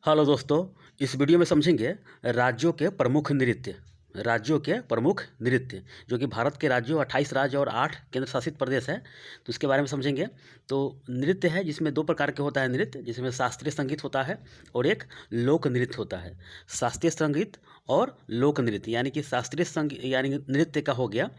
Hello दोस्तों, इस video में समझेंगे राज्यों के प्रमुख नृत्य जो कि भारत के राज्यों 28 राज्य और 8 केंद्र शासित प्रदेश है। तो इसके बारे में समझेंगे। तो नृत्य है जिसमें दो प्रकार के होता है नृत्य, जिसमें शास्त्रीय संगीत होता है और एक लोक नृत्य होता है। शास्त्रीय संगीत और लोक नृत्य यानी कि शास्त्रीय संगीत यानी नृत्य का हो गया,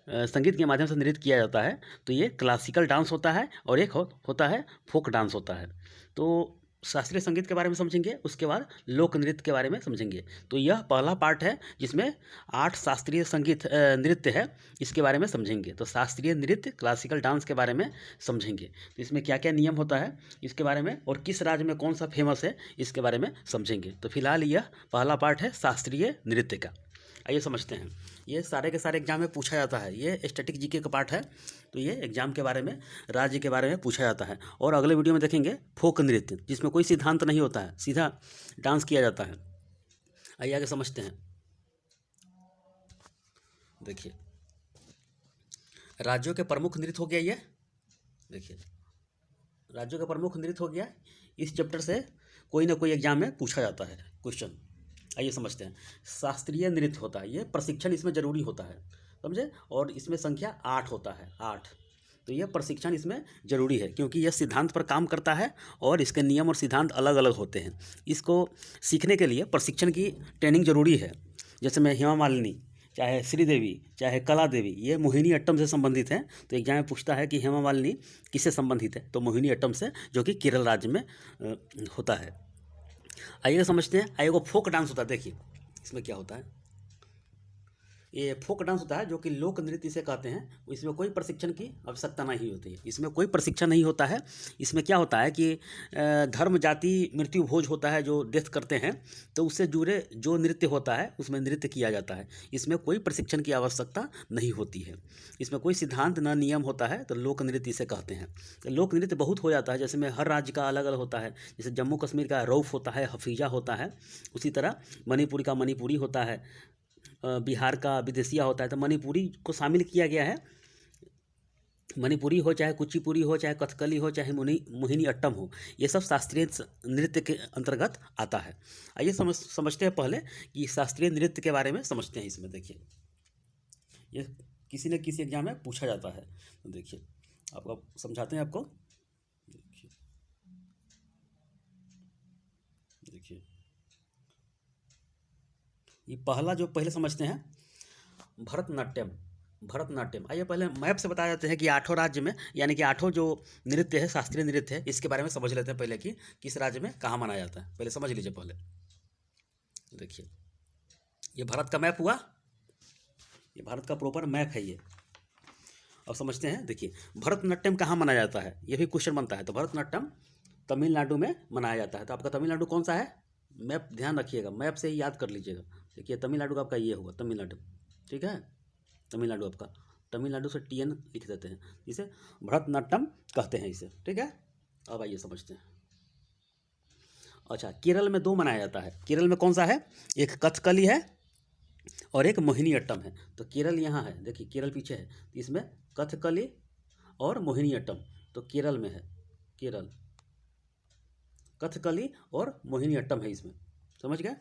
संगीत के माध्यम से नृत्य किया जाता है। तो ये क्लासिकल डांस होता है और एक होता है फोक डांस होता है। तो शास्त्रीय संगीत के बारे में समझेंगे, उसके बाद लोक नृत्य के बारे में समझेंगे। तो यह पहला पार्ट है जिसमें 8 शास्त्रीय संगीत नृत्य है, इसके बारे में समझेंगे। तो शास्त्रीय नृत्य क्लासिकल डांस के बारे में समझेंगे। तो इसमें क्या क्या नियम होता है इसके बारे में, और किस राज्य में कौन सा फेमस है इसके बारे में समझेंगे। तो फिलहाल यह पहला पार्ट है शास्त्रीय नृत्य का। आइए समझते हैं। ये सारे के सारे एग्जाम में पूछा जाता है। ये स्टैटिक जीके का पार्ट है। तो ये एग्जाम के बारे में, राज्य के बारे में पूछा जाता है। और अगले वीडियो में देखेंगे फोक नृत्य, जिसमें कोई सिद्धांत नहीं होता है, सीधा डांस किया जाता है। आइए आगे समझते हैं। देखिए, राज्यों के प्रमुख नृत्य हो गया। ये देखिए, राज्यों का प्रमुख नृत्य हो गया। इस चैप्टर से कोई ना कोई एग्जाम में पूछा जाता है क्वेश्चन। आइए समझते हैं। शास्त्रीय नृत्य होता है, ये प्रशिक्षण इसमें जरूरी होता है, समझे। और इसमें संख्या 8 होता है, 8। तो यह प्रशिक्षण इसमें जरूरी है क्योंकि यह सिद्धांत पर काम करता है और इसके नियम और सिद्धांत अलग अलग होते हैं। इसको सीखने के लिए प्रशिक्षण की ट्रेनिंग जरूरी है। जैसे मैं हेमा मालिनी, चाहे श्रीदेवी, चाहे कला देवी, ये मोहिनी अट्टम से संबंधित हैं। तो एग्जाम में पूछता है कि हेमा मालिनी किससे संबंधित है, तो मोहिनी अट्टम से, जो कि केरल राज्य में होता है। आइए समझते हैं। आइए वो फोक डांस होता है। देखिए इसमें क्या होता है। ये फोक डांस होता है जो कि लोक नृत्य इसे कहते हैं। इसमें कोई प्रशिक्षण की आवश्यकता नहीं होती है, इसमें कोई प्रशिक्षण नहीं होता है। इसमें क्या होता है कि धर्म जाति मृत्यु भोज होता है जो डेथ करते हैं, तो उससे जुड़े जो नृत्य होता है उसमें नृत्य किया जाता है। इसमें कोई प्रशिक्षण की आवश्यकता नहीं होती है। इसमें कोई सिद्धांत न नियम होता है, तो लोक नृत्य इसे कहते हैं। तो लोक नृत्य बहुत हो जाता है, जैसे में हर राज्य का अलग अलग होता है। जैसे जम्मू कश्मीर का रऊफ होता है, हफीजा होता है। उसी तरह मणिपुर का मणिपुरी होता है, बिहार का विदेशिया होता है। तो मणिपुरी को शामिल किया गया है। मणिपुरी हो, चाहे कुचिपुड़ी हो, चाहे कथकली हो, चाहे मोहिनी अट्टम हो, ये सब शास्त्रीय नृत्य के अंतर्गत आता है। आइए समझते हैं पहले कि शास्त्रीय नृत्य के बारे में समझते हैं। इसमें देखिए, ये किसी न किसी एग्जाम में पूछा जाता है। तो देखिए आपको समझाते हैं आपको। देखिए देखिए ये पहला जो पहले समझते हैं, भरतनाट्यम। भरतनाट्यम, आइए पहले मैप से बताया जाते हैं कि 8 राज्य में, यानी कि 8 जो नृत्य है, शास्त्रीय नृत्य है, इसके बारे में समझ लेते हैं पहले कि किस राज्य में कहाँ मनाया जाता है। पहले समझ लीजिए। पहले देखिए, ये भारत का मैप हुआ, ये भारत का प्रॉपर मैप है ये। अब समझते हैं। देखिए, भरतनाट्यम कहाँ मनाया जाता है, ये भी क्वेश्चन बनता है। तो भरतनाट्यम तमिलनाडु में मनाया जाता है। तो आपका तमिलनाडु कौन सा है, मैप ध्यान रखिएगा, मैप से ही याद कर लीजिएगा। देखिए तमिलनाडु का आपका ये होगा, तमिलनाडु, ठीक है। तमिलनाडु आपका, तमिलनाडु से TN लिख देते हैं, इसे भरतनाट्यम कहते हैं इसे, ठीक है। अब आइए समझते हैं। अच्छा, केरल में 2 मनाया जाता है। केरल में कौन सा है, एक कथकली है और एक मोहिनी अट्टम है। तो केरल यहाँ है, देखिए केरल पीछे है, तो इसमें कथकली और मोहिनी अट्टम तो केरल में है। केरल, कथकली और मोहिनी अट्टम है इसमें, समझ गए।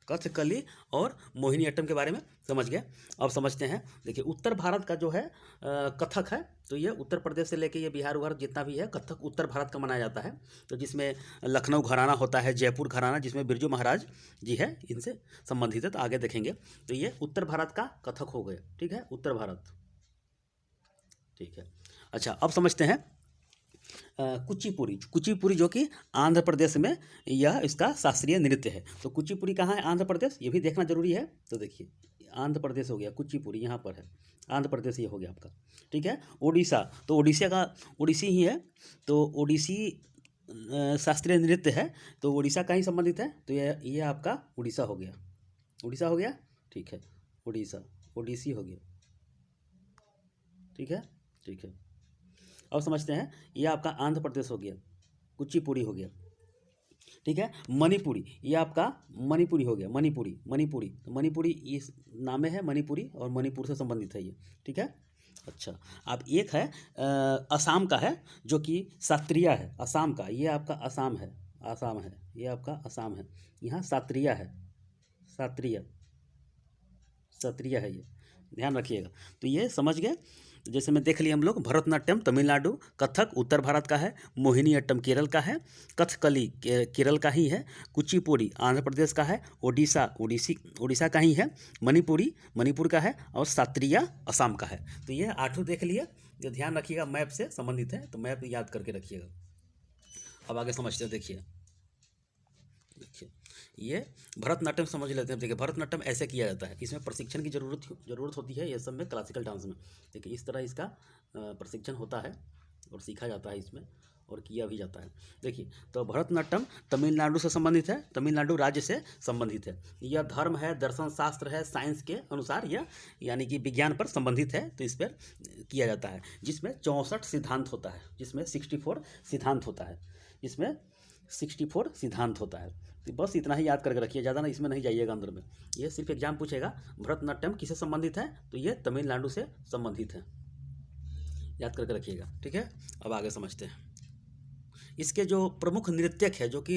कथकली और मोहिनी अट्टम के बारे में समझ गए। अब समझते हैं। देखिए, उत्तर भारत का जो है कथक है, तो ये उत्तर प्रदेश से लेके ये बिहार उहार जितना भी है, कथक उत्तर भारत का मनाया जाता है। तो जिसमें लखनऊ घराना होता है, जयपुर घराना, जिसमें बिरजू महाराज जी है, इनसे संबंधित है। तो आगे देखेंगे। तो ये उत्तर भारत का कथक हो गया, ठीक है, उत्तर भारत, ठीक है। अच्छा, अब समझते हैं कुचिपुड़ी। कुचिपुड़ी जो कि आंध्र प्रदेश में यह इसका शास्त्रीय नृत्य है। तो कुचिपुड़ी कहाँ है, आंध्र प्रदेश, ये भी देखना जरूरी है। तो देखिए, आंध्र प्रदेश हो गया, कुचिपुड़ी यहाँ पर है, आंध्र प्रदेश ये हो गया आपका, ठीक है। उड़ीसा, तो उड़ीसा का ओडिसी ही है। तो ओडिसी शास्त्रीय नृत्य है, तो उड़ीसा का ही संबंधित है। तो ये आपका उड़ीसा हो गया, उड़ीसा हो गया, ठीक है। उड़ीसा, ओडिसी हो गया, ठीक है, ठीक है। अब समझते हैं। ये आपका आंध्र प्रदेश हो गया, कुचिपुड़ी हो गया, ठीक है। मणिपुरी, ये आपका मणिपुरी हो गया, मणिपुरी, मणिपुरी। तो मणिपुरी इस नाम में है, मणिपुरी, और मणिपुर से संबंधित है ये, ठीक है। अच्छा, अब एक है असम का है, जो कि शास्त्रीय है, असम का, ये आपका असम है, असम है, ये आपका असम है। यहाँ शास्त्रीय है, शास्त्रीय, क्षत्रिय है ये, ध्यान रखिएगा। तो ये समझ गए। जैसे में देख लिए हम लोग, भरतनाट्यम तमिलनाडु, कथक उत्तर भारत का है, मोहिनीअट्टम केरल का है, कथकली केरल का ही है, कुचिपुड़ी आंध्र प्रदेश का है, ओडिशा उड़ीसा का ही है, मणिपुरी मणिपुर का है, और शास्त्रीय असम का है। तो ये आठों देख लिए। जो ध्यान रखिएगा मैप से संबंधित है, तो मैप याद करके रखिएगा। अब आगे समझते हैं। देखिए देखिए, ये भरतनाट्यम समझ लेते हैं। देखिए, भरतनाट्यम ऐसे किया जाता है, इसमें प्रशिक्षण की ज़रूरत होती है, ये सब में क्लासिकल डांस में। देखिए, इस तरह इसका प्रशिक्षण होता है और सीखा जाता है इसमें, और किया भी जाता है। देखिए, तो भरतनाट्यम तमिलनाडु से संबंधित है, तमिलनाडु राज्य से संबंधित है। यह धर्म है, दर्शन शास्त्र है, साइंस के अनुसार यह यानी कि विज्ञान पर संबंधित है, तो इस पर किया जाता है। जिसमें 64 सिद्धांत होता है, जिसमें 64 सिद्धांत होता है, जिसमें 64 सिद्धांत होता है। तो बस इतना ही याद करके रखिए, ज़्यादा ना इसमें नहीं जाइएगा अंदर में। ये सिर्फ एग्जाम पूछेगा भरतनाट्यम किससे संबंधित है, तो ये तमिलनाडु से संबंधित है, याद करके रखिएगा। ठीक है, अब आगे समझते हैं। इसके जो प्रमुख नृत्यक है, जो कि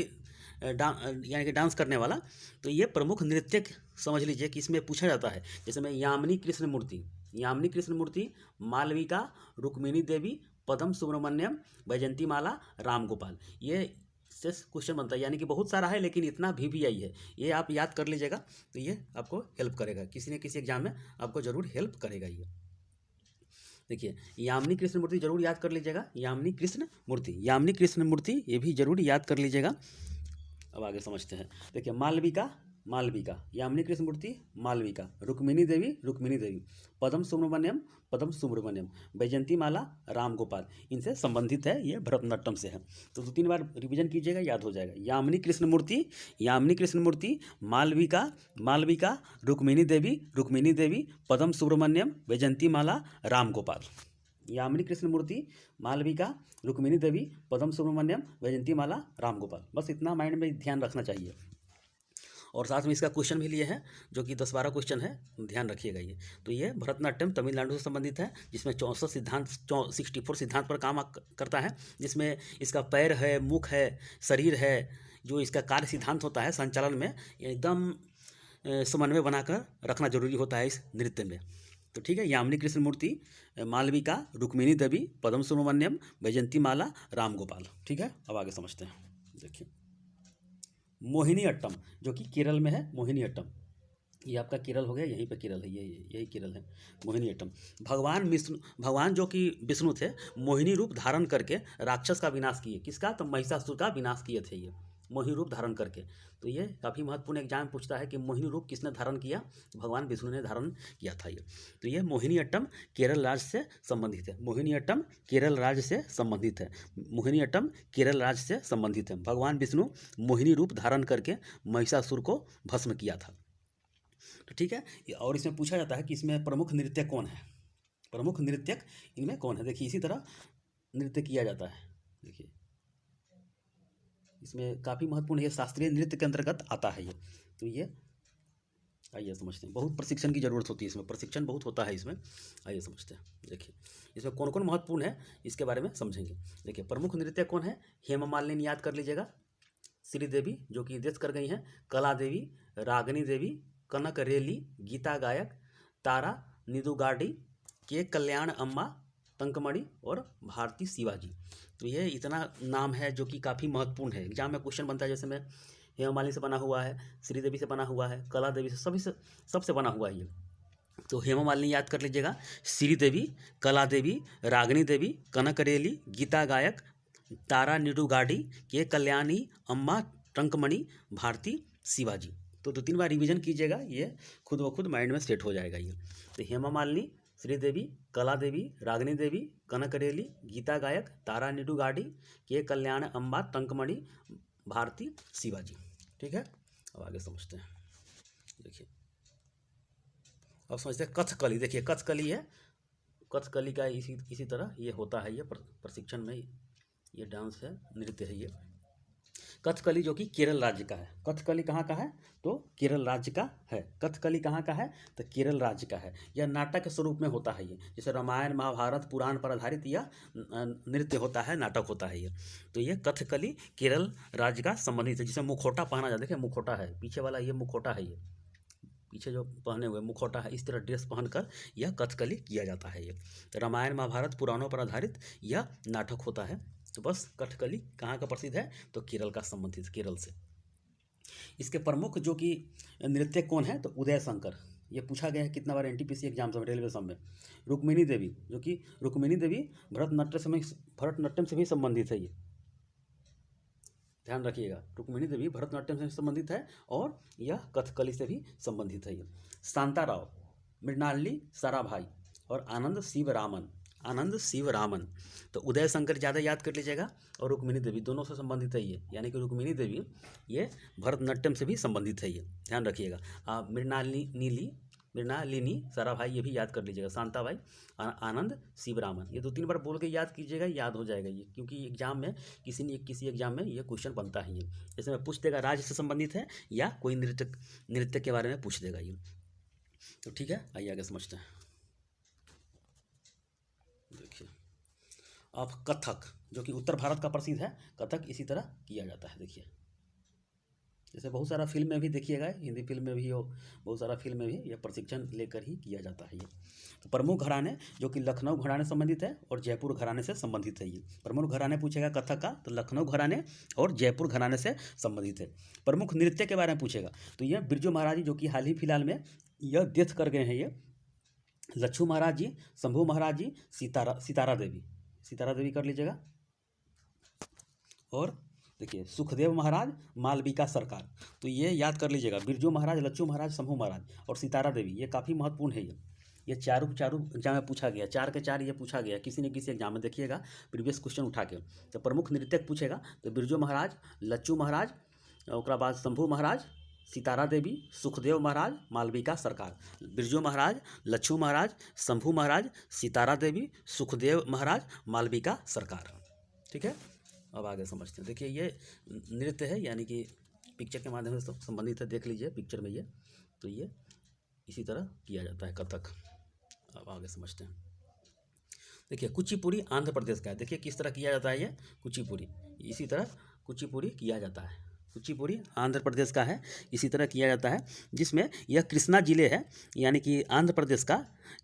यानी कि डांस करने वाला, तो ये प्रमुख नृत्यक समझ लीजिए कि इसमें पूछा जाता है। जैसे में यामिनी कृष्णमूर्ति, यामिनी कृष्णमूर्ति, मालविका, रुक्मिणी देवी, पदम सुब्रमण्यम, वैजंती माला, राम गोपाल, ये से क्वेश्चन बनता है। यानी कि बहुत सारा है, लेकिन इतना VVI है, ये आप याद कर लीजिएगा, तो ये आपको हेल्प करेगा, किसी न किसी एग्जाम में आपको जरूर हेल्प करेगा ये। देखिए, यामिनी कृष्ण मूर्ति जरूर याद कर लीजिएगा, यामिनी कृष्ण मूर्ति, यामिनी कृष्ण मूर्ति, ये भी जरूर याद कर लीजिएगा। अब आगे समझते हैं। देखिए, मालविका, मालविका, यामिनी कृष्ण मूर्ति, मालविका, रुक्मिणी देवी, रुक्मिणी देवी, पदम सुब्रमण्यम, पदम सुब्रमण्यम, वैजंती माला, राम गोपाल, इनसे संबंधित है, ये भरतनाट्यम से है। तो 2-3 बार रिवीजन कीजिएगा, याद हो जाएगा। यामिनी कृष्ण मूर्ति, यामिनी कृष्ण मूर्ति, मालविका, मालविका, रुक्मिणी देवी, रुक्मिणी देवी, पदम सुब्रमण्यम, वैजंती माला, राम गोपाल। यामिनी कृष्ण मूर्ति, मालविका, रुक्मिणी देवी, पदम सुब्रमण्यम, वैजंती माला, राम गोपाल, बस इतना माइंड में ध्यान रखना चाहिए। और साथ में इसका क्वेश्चन भी लिए हैं, जो कि 10-12 क्वेश्चन है, ध्यान रखिएगा ये। तो ये भरतनाट्यम तमिलनाडु से संबंधित है, जिसमें 64 सिद्धांत 64 सिद्धांत पर काम करता है, जिसमें इसका पैर है, मुख है, शरीर है, जो इसका कार्य सिद्धांत होता है संचालन में, एकदम समन्वय बनाकर रखना जरूरी होता है इस नृत्य में। तो ठीक है, यामिनी कृष्ण मूर्ति, मालविका, रुक्मिणी देवी, पदम सुब्रमण्यम, वैजंती माला, राम गोपाल। ठीक है, अब आगे समझते हैं। देखिए, मोहिनीअट्टम, जो कि केरल में है, मोहिनीअट्टम, ये आपका केरल हो गया, यहीं पे केरल है, ये यही केरल है, मोहिनीअट्टम। भगवान जो कि विष्णु थे, मोहिनी रूप धारण करके राक्षस का विनाश किए। किसका? तो महिषासुर का विनाश किए थे ये, मोहिनी रूप धारण करके। तो ये काफ़ी महत्वपूर्ण एग्जाम पूछता है कि मोहिनी रूप किसने धारण किया? भगवान विष्णु ने धारण किया था ये। तो ये मोहिनीअट्टम केरल राज्य से संबंधित है, मोहिनीअट्टम केरल राज्य से संबंधित है, मोहिनीअट्टम केरल राज्य से संबंधित है। भगवान विष्णु मोहिनी रूप धारण करके महिषासुर को भस्म किया था। तो ठीक है, और इसमें पूछा जाता है कि इसमें प्रमुख नृत्यक कौन है, प्रमुख नृत्यक इनमें कौन है। देखिए, इसी तरह नृत्य किया जाता है। देखिए, इसमें काफ़ी महत्वपूर्ण है, शास्त्रीय नृत्य के अंतर्गत आता है ये। तो ये आइए समझते हैं। बहुत प्रशिक्षण की ज़रूरत होती है इसमें, प्रशिक्षण बहुत होता है इसमें। आइए समझते हैं। देखिए, इसमें कौन कौन महत्वपूर्ण है, इसके बारे में समझेंगे। देखिए, प्रमुख नृत्य कौन है? हेमा मालिनी याद कर लीजिएगा, श्रीदेवी जो कि देश कर गई हैं, कला देवी, रागिनी देवी, कनक रेली, गीता गायक, तारा निदुगाडी, के कल्याण अम्मा, तंकमणि और भारती शिवाजी। तो ये इतना नाम है जो कि काफ़ी महत्वपूर्ण है, एग्जाम में क्वेश्चन बनता है। जैसे में हेमा मालिनी से बना हुआ है, श्रीदेवी से बना हुआ है, कला देवी से, सभी से, सबसे बना हुआ है ये। तो हेमा मालिनी याद कर लीजिएगा, श्रीदेवी, कला देवी, रागिनी देवी, कनक रेली, गीता गायक, तारा निडुगाडी, के कल्याणी अम्मा, टंकमणि, भारती शिवाजी। तो 2-3 बार रिवीजन कीजिएगा, ये खुद ब खुद माइंड में सेट हो जाएगा ये। तो हेमा मालिनी, श्रीदेवी, कला देवी, रागिनी देवी, कनक रेली, गीता गायक, तारा निडुगाडी, के कल्याण अम्बा, टंकमणि, भारती शिवाजी। ठीक है, अब आगे समझते हैं। देखिए, अब समझते हैं कथकली। देखिए, कथकली है, कथकली का इसी तरह ये होता है, ये प्रशिक्षण में ये डांस है, नृत्य है ये। कथकली जो कि केरल राज्य का है। कथकली कहाँ का है? तो केरल राज्य का है। कथकली कहाँ का है? तो केरल राज्य का है। यह नाटक के स्वरूप में होता है। ये जैसे रामायण महाभारत पुराण पर आधारित यह नृत्य होता है, नाटक होता है ये। तो ये कथकली केरल राज्य का संबंधित है, जिसे मुखौटा पहना जाता है। देखिए मुखौटा है, पीछे वाला ये मुखौटा है, ये पीछे जो पहने हुए मुखौटा है, इस तरह ड्रेस पहनकर यह कथकली किया जाता है। ये तो रामायण महाभारत पुराणों पर आधारित यह नाटक होता है। तो बस कथकली कहाँ का प्रसिद्ध है? तो केरल का संबंधित, केरल से। इसके प्रमुख जो कि नृत्य कौन है? तो उदय शंकर। ये पूछा गया है कितना बार एनटीपीसी एग्जाम्स में, रेलवे सब में। रुक्मिणी देवी, जो कि रुक्मिणी देवी भरतनाट्यम से भी संबंधित है। ये ध्यान रखिएगा, रुक्मिणी देवी भरतनाट्यम से संबंधित है और यह कथकली से भी संबंधित है। ये शांताराव, मृणालिनी साराभाई और आनंद शिवरामन। आनंद शिवरामन। तो उदय शंकर ज़्यादा याद कर लीजिएगा, और रुक्मिणी देवी दोनों से संबंधित है ये, यानी कि रुक्मिणी देवी ये भरतनाट्यम से भी संबंधित है। ये ध्यान रखिएगा। मृणालिनी साराभाई ये भी याद कर लीजिएगा। शांताबाई, आनंद शिवरामन, ये 2-3 बार बोल के याद कीजिएगा, याद हो जाएगा ये, क्योंकि एग्जाम में किसी एग्जाम में ये क्वेश्चन बनता है। ये जैसे मैं पूछ देगा राज्य से संबंधित है या कोई नृत्य के बारे में पूछ देगा ये। तो ठीक है, आइए आगे समझते हैं। देखिए अब कथक, जो कि उत्तर भारत का प्रसिद्ध है, कथक इसी तरह किया जाता है। देखिए जैसे बहुत सारा फिल्म में भी देखिएगा, हिंदी फिल्म में भी हो, बहुत सारा फिल्म में भी यह प्रशिक्षण लेकर ही किया जाता है। ये तो प्रमुख घराने जो कि लखनऊ घराने संबंधित है और जयपुर घराने से संबंधित है। ये प्रमुख घराने पूछेगा कथक का, तो लखनऊ घराने और जयपुर घराने से संबंधित है। प्रमुख नृत्य के बारे में पूछेगा तो यह बिरजू महाराज जी, जो कि हाल ही फिलहाल में यह डेथ कर गए हैं। ये लच्छू महाराज जी, शंभू महाराज जी, सितारा देवी कर लीजिएगा। और देखिए सुखदेव महाराज, मालविका सरकार। तो ये याद कर लीजिएगा, बिरजू महाराज, लच्छू महाराज, शंभू महाराज और सितारा देवी, ये काफ़ी महत्वपूर्ण है। ये चारों एग्जाम में पूछा गया, 4 के 4 ये पूछा गया किसी न किसी एग्जाम में, देखिएगा प्रीवियस क्वेश्चन उठा के। तो प्रमुख नृत्यक पूछेगा तो बिरजू महाराज, लच्छू महाराज, उसके बाद शंभू महाराज, सितारा देवी, सुखदेव महाराज, मालविका सरकार। बिरजू महाराज, लच्छू महाराज, शंभू महाराज, सितारा देवी, सुखदेव महाराज, मालविका सरकार। ठीक है, अब आगे समझते हैं। देखिए ये नृत्य है, यानी कि पिक्चर के माध्यम से संबंधित है, देख लीजिए पिक्चर में ये। तो ये इसी तरह किया जाता है कथक। अब आगे समझते हैं। देखिए कुचिपुड़ी आंध्र प्रदेश का है। देखिए किस तरह किया जाता है ये कुचिपुड़ी, इसी तरह कुचिपुड़ी किया जाता है। कुचिपुड़ी आंध्र प्रदेश का है, इसी तरह किया जाता है, जिसमें यह कृष्णा जिले है, यानी कि आंध्र प्रदेश का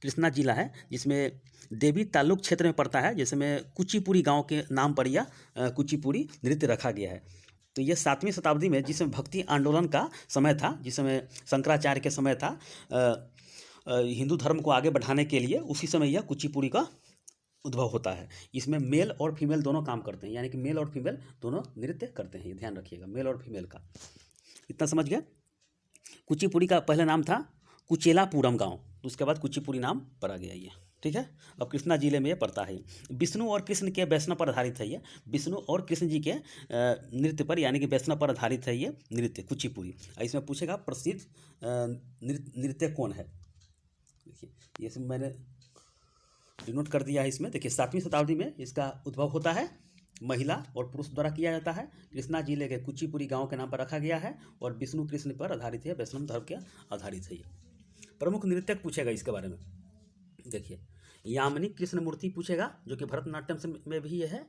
कृष्णा जिला है, जिसमें देवी तालुक क्षेत्र में पड़ता है, जिसमें कुचिपुड़ी गांव के नाम पर यह कुचिपुड़ी नृत्य रखा गया है। तो यह 7वीं शताब्दी में, जिसमें भक्ति आंदोलन का समय था, जिसमें शंकराचार्य के समय था, हिंदू धर्म को आगे बढ़ाने के लिए, उसी समय यह कुचिपुड़ी का उद्भव होता है। इसमें मेल और फीमेल दोनों काम करते हैं, यानी कि मेल और फीमेल दोनों नृत्य करते हैं। ये ध्यान रखिएगा, मेल और फीमेल का। इतना समझ गए। कुचिपुड़ी का पहला नाम था कुचेलापुरम गांव, तो उसके बाद कुचिपुड़ी नाम पड़ा गया ये। ठीक है, अब कृष्णा जिले में ये पड़ता है। विष्णु और कृष्ण के वैष्णव पर आधारित है ये, विष्णु और कृष्ण जी के नृत्य पर, यानी कि वैष्णव पर आधारित है ये नृत्य कुचिपुड़ी। इसमें पूछेगा प्रसिद्ध नृत्य कौन है। देखिए ये सब मैंने डिनोट कर दिया है इसमें। देखिए 7वीं शताब्दी में इसका उद्भव होता है, महिला और पुरुष द्वारा किया जाता है। कृष्णा जिले के कुचिपुड़ी गांव के नाम पर रखा गया है और विष्णु कृष्ण पर आधारित है, वैष्णव धर्म के आधारित है ये। प्रमुख नृत्यक पूछेगा इसके बारे में। देखिए यामिनी कृष्ण मूर्ति पूछेगा, जो कि भरतनाट्यम में भी ये है।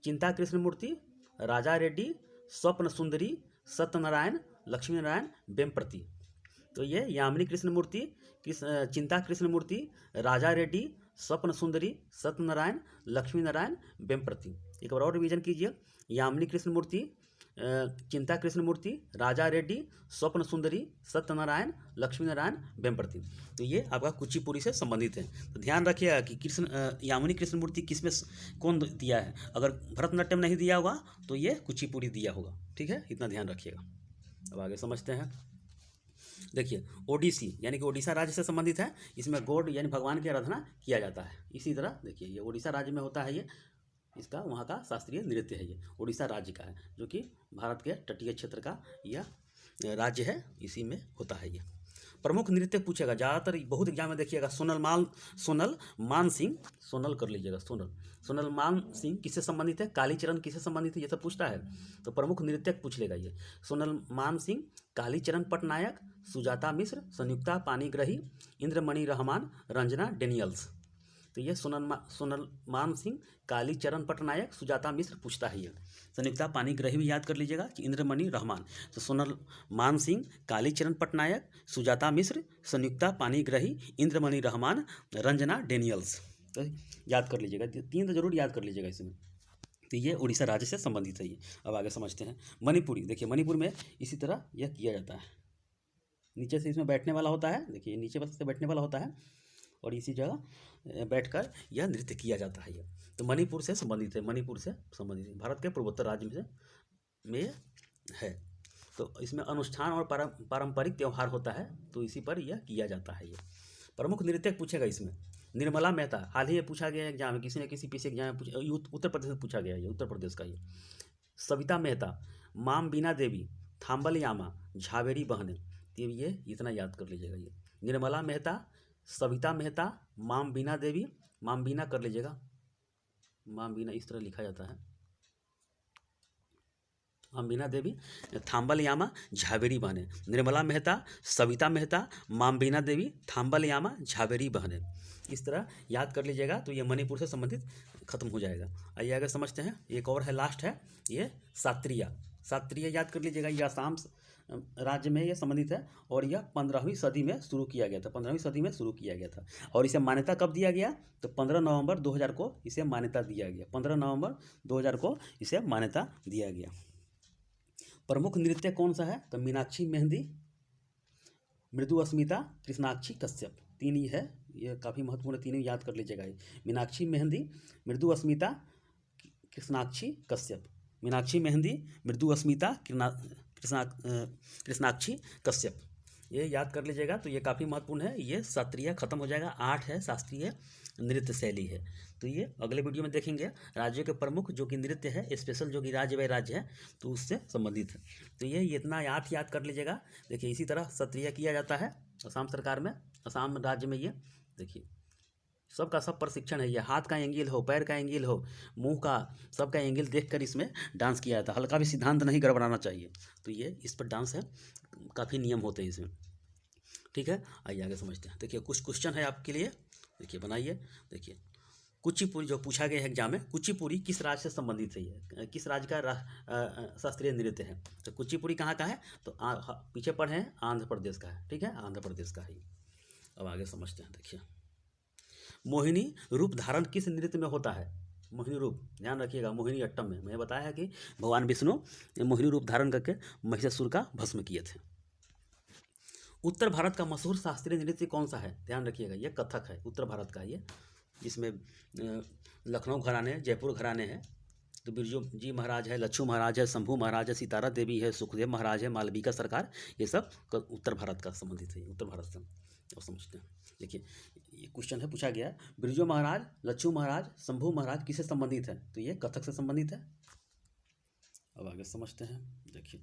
चिंता कृष्ण मूर्ति, राजा रेड्डी, स्वप्न सुंदरी, सत्यनारायण, लक्ष्मी नारायण, वेमप्रति। तो ये यामिनी कृष्ण मूर्ति, चिंता कृष्ण मूर्ति, राजा रेड्डी, स्वप्न सुंदरी, सत्यनारायण, लक्ष्मी नारायण, वेमप्रति। एक बार और रिवीजन कीजिए। यामिनी कृष्ण मूर्ति, चिंता कृष्ण मूर्ति, राजा रेड्डी, स्वप्न सुंदरी, सत्यनारायण, लक्ष्मी नारायण, वेमप्रति। तो ये आपका कुचिपुड़ी से संबंधित है। तो ध्यान रखिएगा कि यामिनी कृष्ण मूर्ति किस में कौन दिया है। अगर भरतनाट्यम नहीं दिया होगा तो ये कुचिपुड़ी दिया होगा। ठीक है, इतना ध्यान रखिएगा। अब आगे समझते हैं। देखिए ओडिसी, यानी कि ओडिशा राज्य से संबंधित है। इसमें गॉड यानी भगवान की आराधना किया जाता है। इसी तरह देखिए ये ओडिशा राज्य में होता है, ये इसका वहाँ का शास्त्रीय नृत्य है। ये उड़ीसा राज्य का है, जो कि भारत के तटीय क्षेत्र का यह राज्य है, इसी में होता है ये। प्रमुख नृत्य पूछेगा ज़्यादातर, बहुत एग्जाम में देखिएगा। सोनल मान सिंह, सोनल कर लीजिएगा, सोनल मान सिंह किससे संबंधित है, कालीचरण किससे संबंधित है, ये सब पूछता है। तो प्रमुख नृत्यक पूछ लेगा ये। सोनल मान सिंह, कालीचरण पटनायक, सुजाता मिश्र, संयुक्ता पाणिग्राही, इंद्रमणि रहमान, रंजना डेनियल्स। तो ये सोनल मान सिंह, कालीचरण पटनायक, सुजाता मिश्र पूछता है ये। संयुक्ता पाणिग्राही भी याद कर लीजिएगा कि इंद्रमणि रहमान। तो सोनल मान सिंह, कालीचरण पटनायक, सुजाता मिश्र, संयुक्ता पाणिग्राही, इंद्रमणि रहमान, रंजना डेनियल्स। तो याद कर लीजिएगा, 3 तो जरूर याद कर लीजिएगा इसमें। तो ये उड़ीसा राज्य से संबंधित है ये। अब आगे समझते हैं मणिपुरी। देखिए मणिपुर में इसी तरह यह किया जाता है, नीचे से इसमें बैठने वाला होता है, देखिए नीचे से बैठने वाला होता है और इसी जगह बैठकर यह नृत्य किया जाता है ये। तो मणिपुर से संबंधित है, मणिपुर से संबंधित है, भारत के पूर्वोत्तर राज्य में है। तो इसमें अनुष्ठान और पारंपरिक त्यौहार होता है, तो इसी पर यह किया जाता है ये। प्रमुख नृत्यक पूछेगा इसमें निर्मला मेहता, हाल ही में पूछा गया एग्जाम में, किसी न किसी पीछे एग्जाम में पूछा, उत्तर प्रदेश से पूछा गया है, उत्तर प्रदेश का ये। सविता मेहता, माम बीना देवी, थाम्बल यामा, झावेरी बहने। तो ये इतना याद कर लीजिएगा ये। निर्मला मेहता, सविता मेहता, माम बीना देवी, माम बीना कर लीजिएगा, माम बीना इस तरह लिखा जाता है, माम बीना देवी, थाम्बल यामा, झावेरी बहने। निर्मला मेहता, सविता मेहता, माम बीना देवी, थाम्बल यामा, झावेरी बहने। इस तरह याद कर लीजिएगा, तो ये मणिपुर से संबंधित खत्म हो जाएगा। आइए आगे समझते हैं, एक और है, लास्ट है ये सात्रिया। सात्रिया याद कर लीजिएगा, ये आसाम राज्य में ये संबंधित है और यह 15वीं सदी में शुरू किया गया था, 15वीं सदी में शुरू किया गया था। और इसे मान्यता कब दिया गया, तो 15 नवंबर 2000 को इसे मान्यता दिया गया, 15 नवंबर 2000 को इसे मान्यता दिया गया। प्रमुख नृत्य कौन सा है, तो मीनाक्षी मेहंदी, मृदु अस्मिता, कृष्णाक्षी कश्यप। 3 ही है, ये काफ़ी महत्वपूर्ण, 3 ही याद कर लीजिएगा ये। मीनाक्षी मेहंदी, मृदु अस्मिता, कृष्णाक्षी कश्यप। मीनाक्षी मेहंदी, मृदु अस्मिता, कृष्णाक्षी कश्यप, ये याद कर लीजिएगा। तो ये काफ़ी महत्वपूर्ण है। ये शास्त्रीय खत्म हो जाएगा, 8 है शास्त्रीय नृत्य शैली है। तो ये अगले वीडियो में देखेंगे राज्यों के प्रमुख जो कि नृत्य है, स्पेशल जो कि राज्य बाय राज्य है, तो उससे संबंधित है। तो ये इतना याद कर लीजिएगा। देखिए इसी तरह शास्त्रीय किया जाता है असम सरकार में, असम राज्य में। ये देखिए सबका सब प्रशिक्षण है, ये हाथ का एंगल हो, पैर का एंगल हो, मुंह का, सबका एंगल देखकर इसमें डांस किया जाता है। हल्का भी सिद्धांत नहीं गड़बड़ाना चाहिए। तो ये इस पर डांस है, काफ़ी नियम होते हैं इसमें, ठीक है। आइए आगे समझते हैं। देखिए कुछ क्वेश्चन है आपके लिए, देखिए बनाइए। देखिए कुचिपुड़ी जो पूछा गया है एग्जाम में, कुचिपुड़ी किस राज्य से संबंधित है, ये किस राज्य का शास्त्रीय नृत्य है। तो कुचिपुड़ी कहाँ का है, तो पीछे पढ़े हैं, आंध्र प्रदेश का है, ठीक है, आंध्र प्रदेश का है। अब आगे समझते हैं। देखिए मोहिनी रूप धारण किस नृत्य में होता है, मोहिनी रूप ध्यान रखिएगा, मोहिनी अट्टम में। मैंने बताया है कि भगवान विष्णु मोहिनी रूप धारण करके महिषासुर का भस्म किए थे। उत्तर भारत का मशहूर शास्त्रीय नृत्य कौन सा है, ध्यान रखिएगा, ये कथक है, उत्तर भारत का ये। इसमें लखनऊ घराने, जयपुर घराने हैं। तो बिरजू जी महाराज है, लच्छू महाराज है, शंभू महाराज है, सितारा देवी है, सुखदेव महाराज है, मालविका सरकार, ये सब उत्तर भारत का संबंधित है, उत्तर भारत से। और समझते हैं। देखिए ये क्वेश्चन है, पूछा गया बिरजू महाराज, लच्छू महाराज, शंभू महाराज किससे संबंधित है, तो ये कथक से संबंधित है। अब आगे समझते हैं। देखिए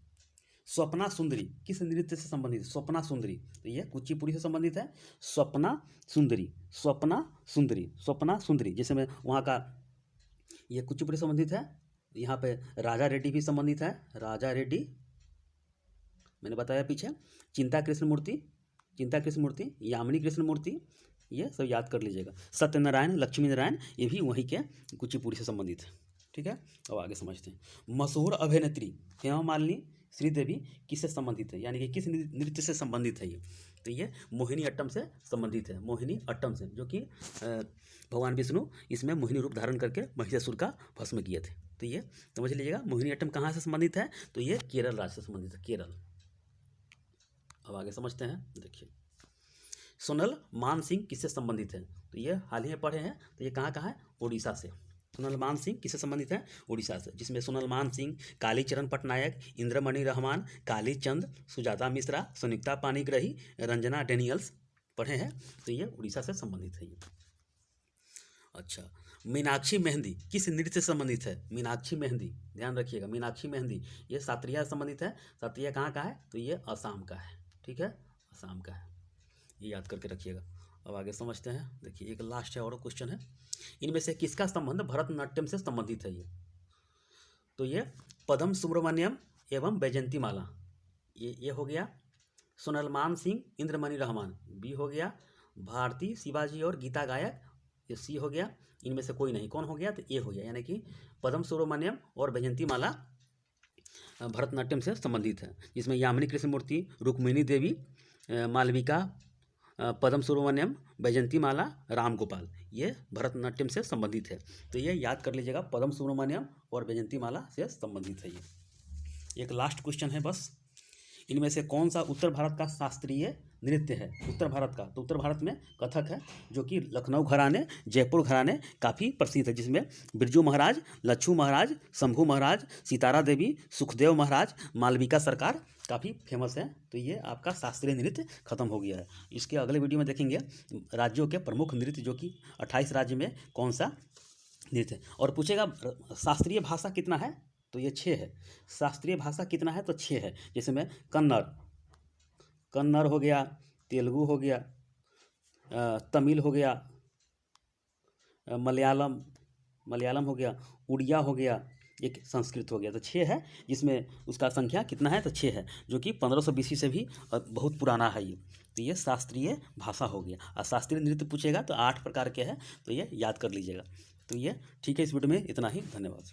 स्वप्ना सुंदरी किस नृत्य से संबंधित है, स्वप्ना सुंदरी, तो ये कुचिपुड़ी से संबंधित है। स्वप्ना सुंदरी, स्वप्ना सुंदरी, स्वप्ना सुंदरी, जैसे मैं वहाँ का, ये कुचिपुड़ी से संबंधित है। यहाँ पे राजा रेड्डी भी संबंधित है, राजा रेड्डी मैंने बताया पीछे। चिंता कृष्ण मूर्ति, चिंता कृष्ण मूर्ति, यामिनी कृष्ण मूर्ति, ये सब याद कर लीजिएगा। सत्यनारायण, लक्ष्मी नारायण, ये भी वहीं के कुचिपुड़ी से संबंधित है, ठीक है। अब आगे समझते हैं। मशहूर अभिनेत्री हेमा मालिनी, श्रीदेवी किससे संबंधित है, यानी कि किस नृत्य से संबंधित है ये, तो ये मोहिनी अट्टम से संबंधित है, मोहिनी अट्टम से, जो कि भगवान विष्णु इसमें मोहिनी रूप धारण करके महिषासुर का भस्म किए थे। तो ये समझ लीजिएगा। मोहिनी अट्टम कहाँ से संबंधित है, तो ये केरल राज्य से संबंधित है, केरल। अब आगे समझते हैं। देखिए सोनल मान सिंह किससे संबंधित है, तो ये हाल ही में पढ़े हैं। तो ये कहाँ है, उड़ीसा से। सोनल मान सिंह किससे संबंधित है, उड़ीसा से, जिसमें सोनल मान सिंह, कालीचरण पटनायक, इंद्रमणि रहमान, कालीचंद, सुजाता मिश्रा, संयुक्ता पाणिग्राही, रंजना डेनियल्स पढ़े हैं। तो ये उड़ीसा से संबंधित है ये। अच्छा मीनाक्षी मेहंदी किस नृत्य से संबंधित है, मीनाक्षी मेहंदी ध्यान रखिएगा, मीनाक्षी मेहंदी ये सात्रिया से संबंधित है। सात्रिया कहाँ का है, तो ये असम का है, ठीक है, असम का है। ये याद करके रखिएगा। अब आगे समझते हैं। देखिए एक लास्ट है और क्वेश्चन है, इनमें से किसका संबंध भरतनाट्यम से संबंधित है? ये तो ये पदम सुब्रमण्यम एवं बैजंती माला, ये हो गया। सोनलमान सिंह इंद्रमणि रहमान, बी हो गया। भारती शिवाजी और गीता गायक, ये सी हो गया। इनमें से कोई नहीं, कौन हो गया? तो ए हो गया, यानी कि पदम सुब्रमण्यम और बैजंती माला भरतनाट्यम से संबंधित है, जिसमें यामिनी कृष्णमूर्ति, रुक्मिणी देवी, मालविका, पदम सुब्रमण्यम, बैजंती माला, राम गोपाल, ये भरतनाट्यम से संबंधित है। तो ये याद कर लीजिएगा, पदम सुब्रमण्यम और बैजंती माला से संबंधित है। ये एक लास्ट क्वेश्चन है बस, इनमें से कौन सा उत्तर भारत का शास्त्रीय नृत्य है? उत्तर भारत का, तो उत्तर भारत में कथक है, जो कि लखनऊ घराने, जयपुर घराने काफ़ी प्रसिद्ध है, जिसमें बिरजू महाराज, लच्छू महाराज, शंभू महाराज, सितारा देवी, सुखदेव महाराज, मालविका सरकार काफ़ी फेमस है। तो ये आपका शास्त्रीय नृत्य खत्म हो गया है। इसके अगले वीडियो में देखेंगे राज्यों के प्रमुख नृत्य, जो कि 28 राज्य में कौन सा नृत्य है। और पूछेगा शास्त्रीय भाषा कितना है, तो ये 6 है। शास्त्रीय भाषा कितना है, तो 6 है। जैसे में कन्नड़ हो गया, तेलुगु हो गया, तमिल हो गया, मलयालम हो गया, उड़िया हो गया, एक संस्कृत हो गया। तो 6 है, जिसमें उसका संख्या कितना है, तो 6 है, जो कि 1500 BC से भी बहुत पुराना है ये। तो ये शास्त्रीय भाषा हो गया। और शास्त्रीय नृत्य पूछेगा तो 8 प्रकार के हैं, तो ये याद कर लीजिएगा। तो ये ठीक है, इस वीडियो में इतना ही, धन्यवाद।